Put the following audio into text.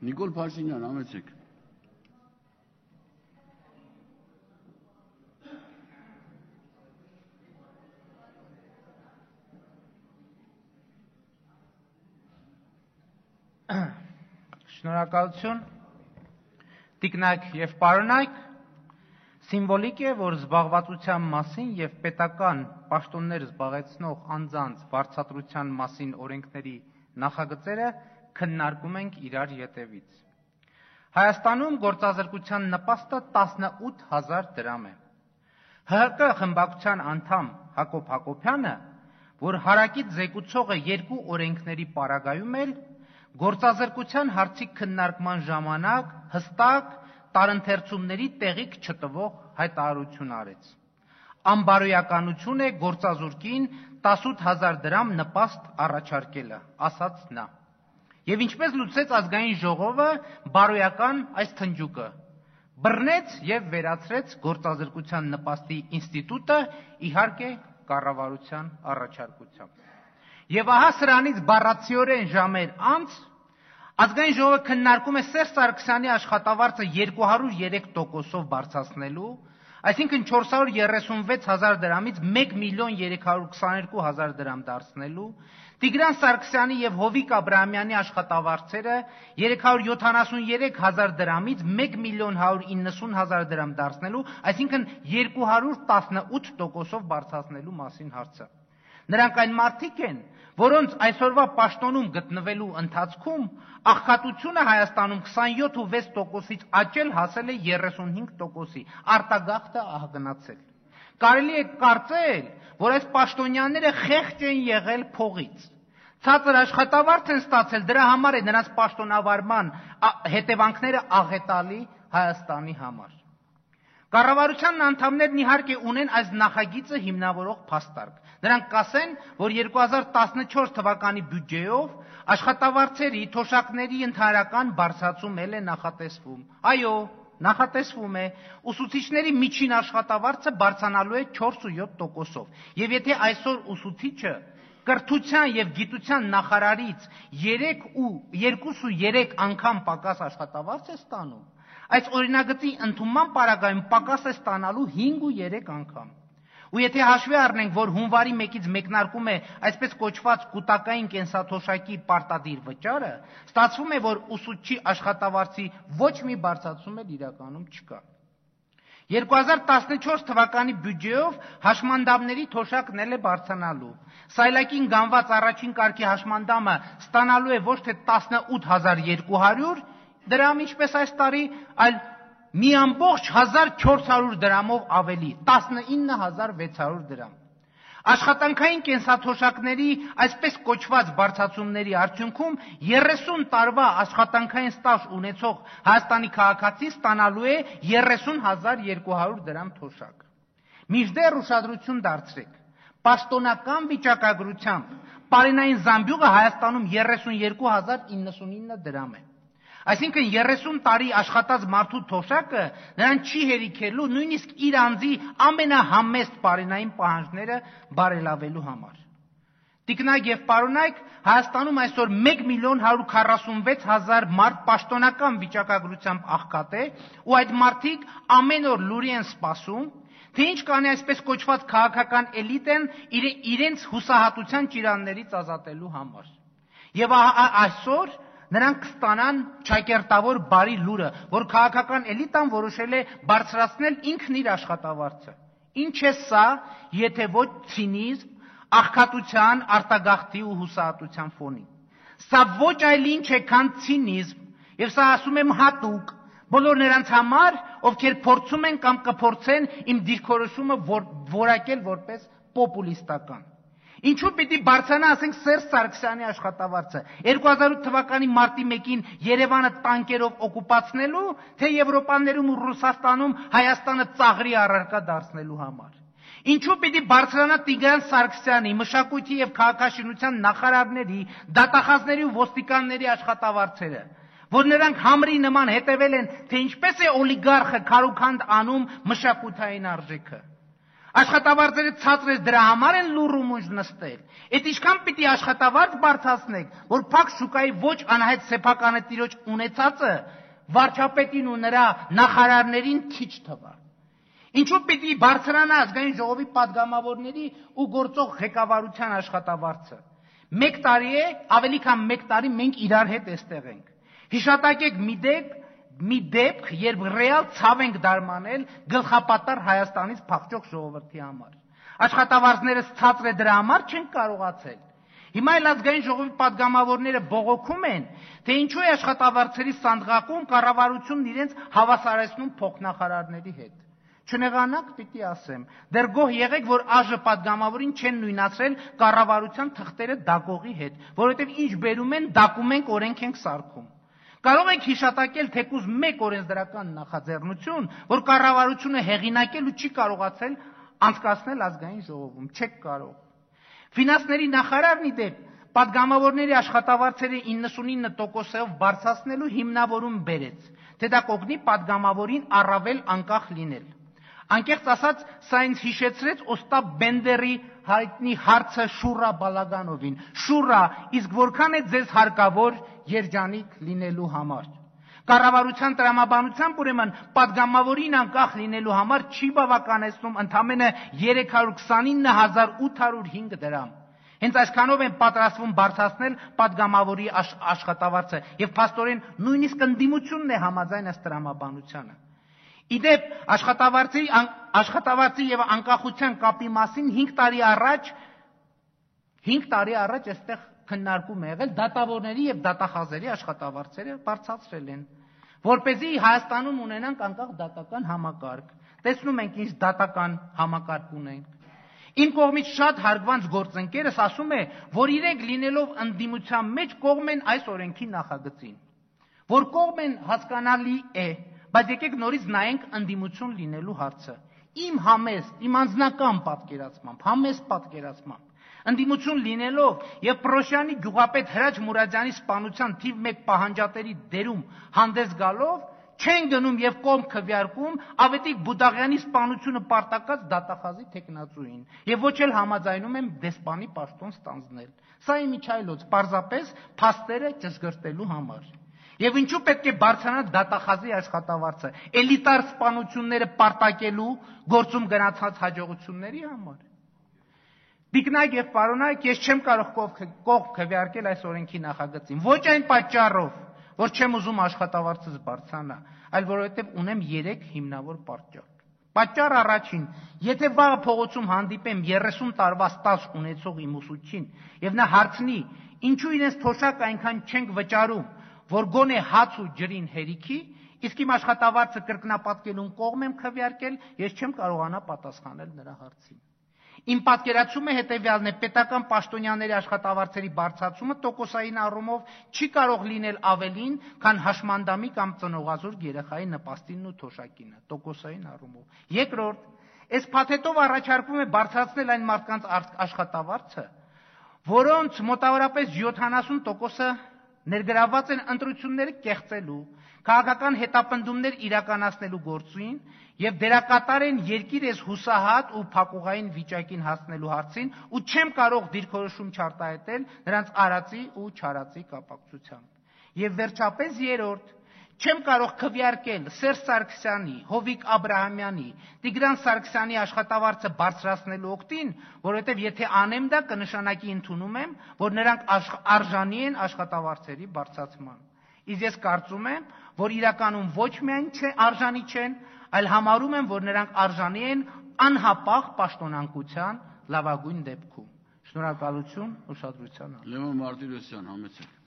Նիկոլ Փաշինյան, համեցեք։ Շնորհակալություն, տիկնակ եւ պարոնայք, սիմվոլիկ է, որ զբաղվածության մասին եւ պետական պաշտոններ զբաղեցնող անձանց վարձատրության մասին օրենքների նախագծերը քննարկում ենք իրար ետևից։ Հայաստանում գործազրկության նպաստը 18,000 դրամ է։ ՀՀԿ խմբակցության անդամ Հակոբ Հակոբյանը, որ հարակից զեկուցողը երկու օրենքների պարագայում էլ գործազրկության հարցի քննարկման ժամանակ հստակ տարընթերցումների տեղիք չտվող հայտարարություն արեց։ Անբարոյականություն է գործազուրկին 18,000 դրամ նպաստ առաջարկելը, ասաց նա։ Եվ ինչպես լուծեց ազգային ժողովը բարոյական այս թնջուկը, բռնեց եւ վերացրեց գործազրկության նպաստի ինստիտուտը, իհարկե կառավարության առաջարկությամբ։ Եվ ահա սրանից բառացիորեն ժամեր անց ազգային ժողովը քննարկում է Սերժ Սարգսյանի աշխատավարձը 203%-ով բարձրացնելու, այսինքն 436,000 դրամից 1,322,000 դրամ դարձնելու, Տիգրան Սարգսյանի եւ Հովիկ Աբրահամյանի աշխատավարձերը 373,000 դրամից 1,190,000 դրամ դարձնելու, այսինքն 218%-ով բարձրացնելու մասին հարցը։ Նրանք այն մարդիկ են, որոնց այսօրվա պաշտոնում գտնվելու ընթացքում աղքատությունը Հայաստանում 27,6%-ից աճել հասել է 35%-ի, արտագաղթը ահագնացել։ Կարելի է կարծել, որ այս պաշտոնյաները խեղճ են եղել փողից։ Ցածր աշխատավարձ են ստացել, դրա համար է նրանց պաշտոնավարման հետևանքները աղետալի Հայաստանի համար։ Կառավարության անդամներն իհարկե ունեն այս նախագիծը հիմնավորող փաստարկ։ Նրանք կասեն, որ 2014 թվականի բյուջեով աշխատավարձերի, թոշակների ընդհանրական բարձրացում էլ է նախատեսվում։ Այո, նախատեսվում է, ուսուցիչների միջին աշխատավարձը բարձրանալու է 4,7%-ով։ Եվ եթե այսօր ուսուցիչը կրթության եւ գիտության նախարարից 2-3 անգամ պակաս աշխատավարձ է ստանում, այս օրինագծի ընդունման պարագայում պակաս է ստանալու 5-3 անգամ։ Ու եթե հաշվի առնենք, որ հունվարի 1-ից մեկնարկում է այսպես կոչված կൂട്ടակային կենսաթոշակի պարտադիր վճարը, ստացվում է, որ ուսուցչի աշխատավարձի ոչ մի բարձրացում էլ իրականում չկա։ 2014 թվականի բյուջեով հաշմանդամների թոշակն էլ է բարձրանալու։ Սայլակին գանված առաջին կարգի հաշմանդամը ստանալու է ոչ թե 18,200 դրամ, ինչպես այս տարի, այլ մի ամբողջ 1,400 դրամով ավելի, 19,600 դրամ։ Աշխատանքային կենսաթոշակների այսպես կոչված բարձրացումների արդյունքում 30 տարվա աշխատանքային ստաժ ունեցող Հայաստանի քաղաքացին ստանալու է 30,200 դրամ թոշակ։ Մինչդեռ ուշադրություն դարձրեք, պաշտոնական վիճակագրությամբ պարենային զամբյուղը Հայաստանում 32,099 դրամ է։ Այսինքն 30 տարի աշխատած մարդու թոշակը նրան չի հերիքելու նույնիսկ իր անձի ամենահամեստ պարենային պահանջները բարելավելու համար։ Տիկնակ եւ պարոնայք, Հայաստանում այսօր 1,146,000 մարդ պաշտոնական վիճակագրությամբ աղքատ է, ու այդ մարդիկ ամեն օր լուրի են սպասում, թե ինչ կանի այսպես կոչված քաղաքական էլիտեն իրենց հուսահատության ճիրաններից ազատելու համար։ Եվ այսօր նրանք կստանան ճակերտավոր բարի լուրը, որ քաղաքական էլիտան որոշել է բարձրացնել ինքն իր աշխատավարձը։ Ինչ է սա, եթե ոչ ցինիզմ, աղքատության, արտագաղթի ու հուսահատության ֆոնին։ Սա ոչ այլ ինչ է, քան ցինիզմ, եւ սա ասում եմ հատուկ բոլոր նրանց համար, ովքեր փորձում են կամ կփորձեն իմ դիրքորոշումը որակել որպես պոպուլիստական։ Ինչու պիտի բարձրանա, ասենք, Սերժ Սարգսյանի աշխատավարձը 2008 թվականի մարտի 1-ին Երևանը տանկերով օկուպացնելու, թե Եվրոպաներում ու Ռուսաստանում Հայաստանը ծաղրի առարկա դարձնելու համար։ Ինչու պիտի բարձրանա Տիգրան Սարգսյանի, մշակույթի եւ քաղաքաշինության նախարարների, դատախազների ու ոստիկանների աշխատավարձերը, որ նրանք համրի նման հետևել են, թե ինչպես է օլիգարխը քարուքանդ անում մշակութային արժեքը։ Աշխատավարձերը ցածրես դրա համար են լուռ ու մունջ նստել։ Այդ ինչքան պիտի աշխատավարձ բարձրացնեք, որ փակ շուկայի ոչ անհայտ սեփականը տիրոջ ունեցածը վարչապետին ու նրա նախարարներին քիչ թվա։ Ինչու պիտի բարձրանա ազգային ժողովի падգամավորների ու գործող ղեկավարության աշխատավարձը։ 1 տարի է, ավելի քան 1 տարի մենք իրար հետ էստեղ ենք։ Հիշատակեք մի դեպք, երբ ռեալ ցավ ենք դարմանել գլխապատար Հայաստանից փախչող ժողովրդի համար։ Աշխատավարձները ցածր է դրա համար չենք կարողացել։ Հիմա էլ ազգային ժողովի падգամավորները բողոքում են, թե ինչու է աշխատավարձերի սանդղակում կառավարությունն իրենց հավասարեցնում փոխնախարարների հետ։ Չնեղանաք, պիտի ասեմ, դեռ գոհ եղեք, որ ԱԺ падգամավորին չեն նույնացրել կառավարության թղթերը դակողի հետ, որովհետև ինչ բերում են, դակում ենք, օրենք ենք սարքում։ Կարող եք հիշատակել թեկուզ մեկ օրենսդրական նախաձեռնություն, որ կառավարությունը հեղինակել ու չի կարողացել անցկացնել ազգային ժողովում, չեք կարող։ Ֆինանսների նախարարն ի դեպ падգամավորների աշխատավարձերը 99%-ով բարձրացնելու հիմնավորում բերեց, թե դա կօգնի падգամավորին առավել անկախ լինել։ Անկեղծ ասած, սա ինձ հիշեցրեց Օստապ Բենդերի հայտնի հարցը Շուրա Բալագանովին։ Շուրա, իսկ որքան է ձեզ հարկավոր երջանիկ լինելու համար։ Կառավարության տրամաբանությամբ ուրեմն падգամավորին անկախ լինելու համար չի բավականեցնում ընդամենը 329,805 դրամ։ Հենց այսքանով են պատրաստվում բարձրացնել падգամավորի աշխատավարձը եւ փաստորեն նույնիսկ ընդդիմությունն է համաձայն ըստ տրամաբանությանը։ Իդեպ աշխատավարձի եւ անկախության կապի մասին 5 տարի առաջ այստեղ քննարկում է եղել դատավորների եւ դատախազերի աշխատավարձերը բարձրացրել են, որպեսզի Հայաստանում ունենանք անկախ դատական համակարգ։ Տեսնում ենք ինչ դատական համակարգ ունենք։ Իմ կողմից շատ հարգված գործընկերս ասում է, որ իրենք լինելով ընդդիմության մեջ կողմ են այս օրենքի նախագծին, որ կողմ են հասկանալի է, բայց եկեք նորից նայենք ընդդիմություն լինելու հարցը։ Իմ համեստ, իմ անձնական համեստ պատկերացմամբ, ընդդիմություն լինելով եւ Պրոշյանի գյուղապետ Հրաչ Մուրադյանի սպանության թիվ 1 պահանջատերի դերում հանդես գալով չեն գնում եւ կողմ քվեարկում Ավետիք Բուդաղյանի սպանությունը պարտակած դատախազի թեկնածուին եւ ոչ էլ համաձայնում եմ դեսպանի պաշտոն ստանձնել։ Սա իմ իջայլոց պարզապես փաստերը ճշգրտելու համար։ Եվ ինչու պետք է բարձրանա դատախազի աշխատավարձը էլիտար սպանությունները պարտակելու գործում գնացած հաջողությունների համար։ Տիկնայք եւ պարոնայք, ես չեմ կարող կողմ քվեարկել այս օրենքի նախագծին, ոչ այն պատճառով, որ չեմ ուզում աշխատավարձս բարձրանա, այլ որովհետև ունեմ 3 հիմնավոր պատճառ։ Պատճառ առաջին, եթե վաղը փողոցում հանդիպեմ 30 տարվա ստաժ ունեցող իմ ուսուցչին եւ նա հարցնի, ինչու իրենց թոշակը այնքան չենք վճարում, որ գոնե հաց ու ջրին հերիքի, իսկ իմ աշխատավարձը կրկնապատկելուն կողմ եմ քվեարկել, ես չեմ կարողանա պատասխանել նրա հարցին։ Իմ պատկերացումը հետևյալն է, պետական պաշտոնյաների աշխատավարձերի բարձրացումը տոկոսային առումով չի կարող լինել ավելին, քան հաշմանդամի կամ ծնողազուրկ երեխայի նպաստինն ու թոշակինը, տոկոսային առումով։ Երկրորդ, այս փաթեթով առաջարկվում է բարձրացնել այն մարդկանց աշխատավարձը, որոնց մոտավորապես 70%-ը ներգրավված են ընտրությունները կեղծելու, քաղաքական հետապնդումներ իրականացնելու գործին եւ դերակատար են երկիր ես հուսահատ ու փակուղային վիճակին հասնելու հարցին ու չեմ կարող դիրքորոշում չարտահայտել նրանց արածի ու չարածի կապակցությամբ։ Եվ վերջապես երրորդ, չեմ կարող քվեարկել Սերժ Սարգսյանի, Հովիկ Աբրահամյանի, Տիգրան Սարգսյանի աշխատավարձը բարձրացնելու օգտին, որովհետև եթե անեմ դա կնշանակի ընդունում եմ, որ նրանք արժանի են աշխատավարձերի բարձրացման։ Իսկ ես կարծում եմ, որ իրականում ոչ միայն արժանի չեն, այլ համարում եմ, որ նրանք արժանի են անհապաղ պաշտոնանկության լավագույն դեպքում։ Շնորհակալություն, ուշադրության համար։ Լևոն Մարտիրոսյան, համեցեք։